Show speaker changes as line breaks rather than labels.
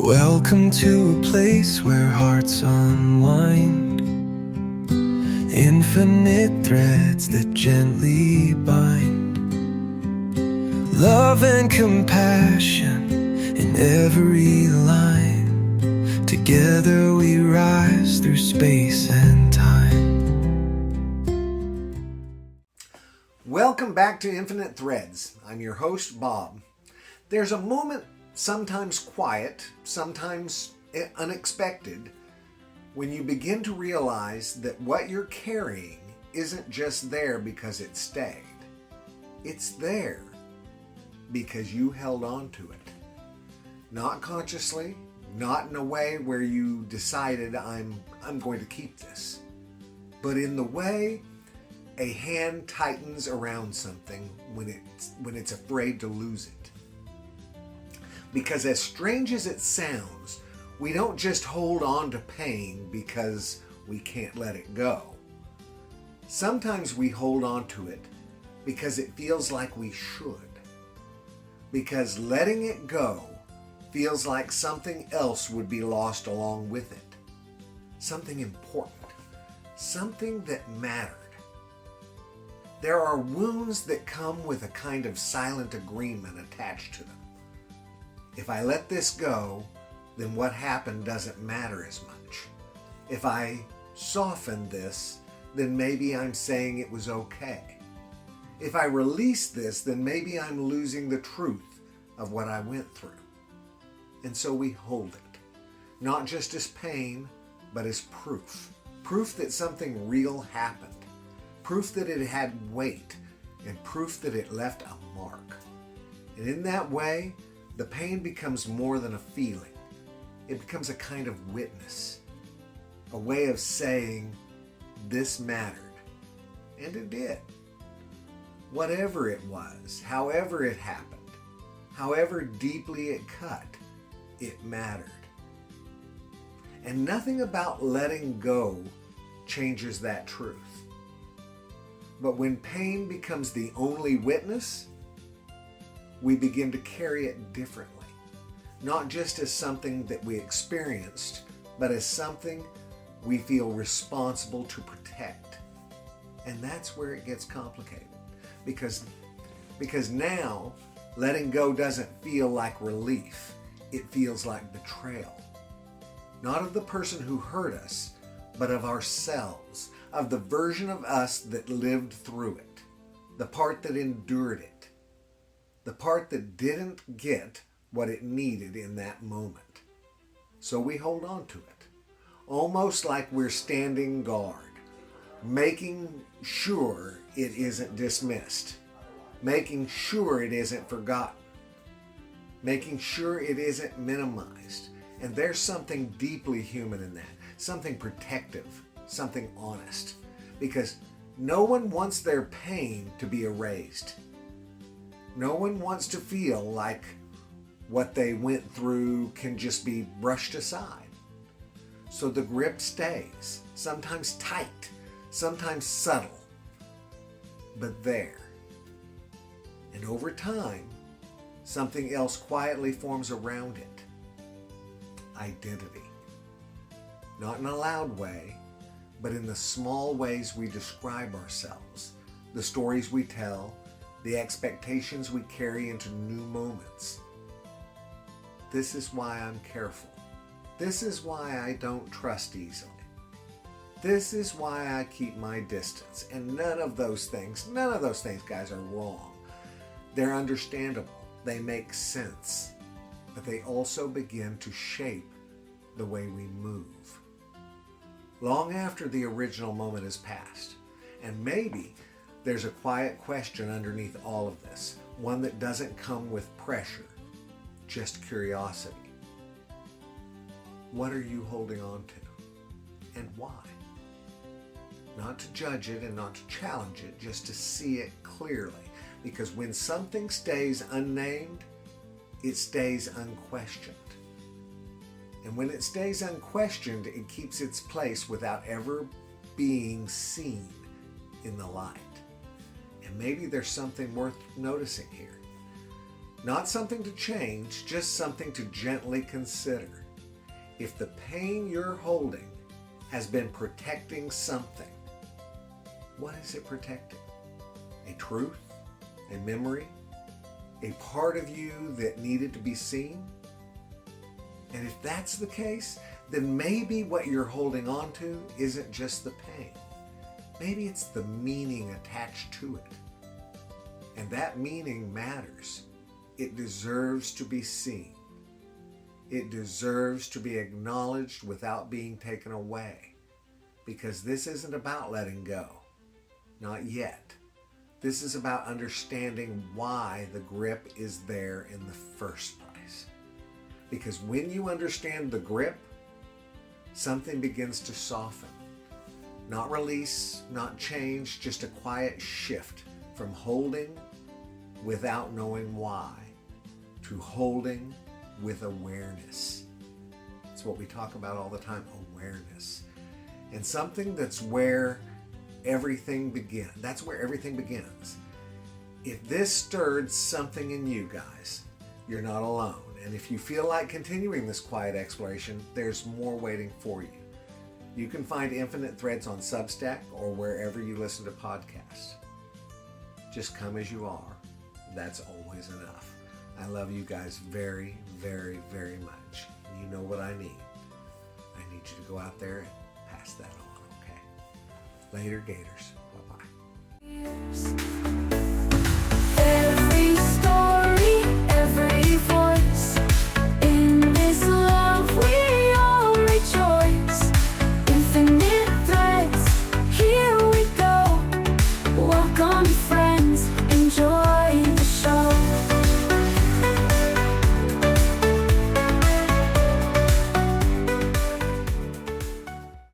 Welcome to a place where hearts unwind, infinite threads that gently bind, love and compassion in every line. Together we rise through space and time.
Welcome back to Infinite Threads. I'm your host, Bob. There's a moment, sometimes quiet, sometimes unexpected, when you begin to realize that what you're carrying isn't just there because it stayed. It's there because you held on to it. Not consciously, not in a way where you decided I'm going to keep this, but in the way a hand tightens around something when it's afraid to lose it. Because as strange as it sounds, we don't just hold on to pain because we can't let it go. Sometimes we hold on to it because it feels like we should. Because letting it go feels like something else would be lost along with it. Something important. Something that mattered. There are wounds that come with a kind of silent agreement attached to them. If I let this go, then what happened doesn't matter as much. If I soften this, then maybe I'm saying it was okay. If I release this, then maybe I'm losing the truth of what I went through. And so we hold it, not just as pain, but as proof. Proof that something real happened. Proof that it had weight, and proof that it left a mark. And in that way, the pain becomes more than a feeling. It becomes a kind of witness, a way of saying, this mattered. And it did. Whatever it was, however it happened, however deeply it cut, it mattered. And nothing about letting go changes that truth. But when pain becomes the only witness, we begin to carry it differently. Not just as something that we experienced, but as something we feel responsible to protect. And that's where it gets complicated. Because now, letting go doesn't feel like relief. It feels like betrayal. Not of the person who hurt us, but of ourselves, of the version of us that lived through it, the part that endured it, the part that didn't get what it needed in that moment. So we hold on to it, almost like we're standing guard, making sure it isn't dismissed, making sure it isn't forgotten, making sure it isn't minimized. And there's something deeply human in that, something protective, something honest, because no one wants their pain to be erased. No one wants to feel like what they went through can just be brushed aside. So the grip stays, sometimes tight, sometimes subtle, but there. And over time, something else quietly forms around it. Identity. Not in a loud way, but in the small ways we describe ourselves, the stories we tell, the expectations we carry into new moments. This is why I'm careful. This is why I don't trust easily. This is why I keep my distance. And none of those things, guys, are wrong. They're understandable. They make sense. But they also begin to shape the way we move. Long after the original moment has passed. And maybe there's a quiet question underneath all of this, one that doesn't come with pressure, just curiosity. What are you holding on to? And why? Not to judge it and not to challenge it, just to see it clearly. Because when something stays unnamed, it stays unquestioned. And when it stays unquestioned, it keeps its place without ever being seen in the light. And maybe there's something worth noticing here. Not something to change, just something to gently consider. If the pain you're holding has been protecting something, what is it protecting? A truth? A memory? A part of you that needed to be seen? And if that's the case, then maybe what you're holding on to isn't just the pain. Maybe it's the meaning attached to it. And that meaning matters. It deserves to be seen. It deserves to be acknowledged without being taken away. Because this isn't about letting go. Not yet. This is about understanding why the grip is there in the first place. Because when you understand the grip, something begins to soften. Not release, not change, just a quiet shift from holding without knowing why to holding with awareness. It's what we talk about all the time, awareness. And something that's where everything begins. That's where everything begins. If this stirred something in you guys, you're not alone. And if you feel like continuing this quiet exploration, there's more waiting for you. You can find Infinite Threads on Substack or wherever you listen to podcasts. Just come as you are. That's always enough. I love you guys very, very, very much. You know what I need. I need you to go out there and pass that on, okay? Later, Gators. Bye-bye.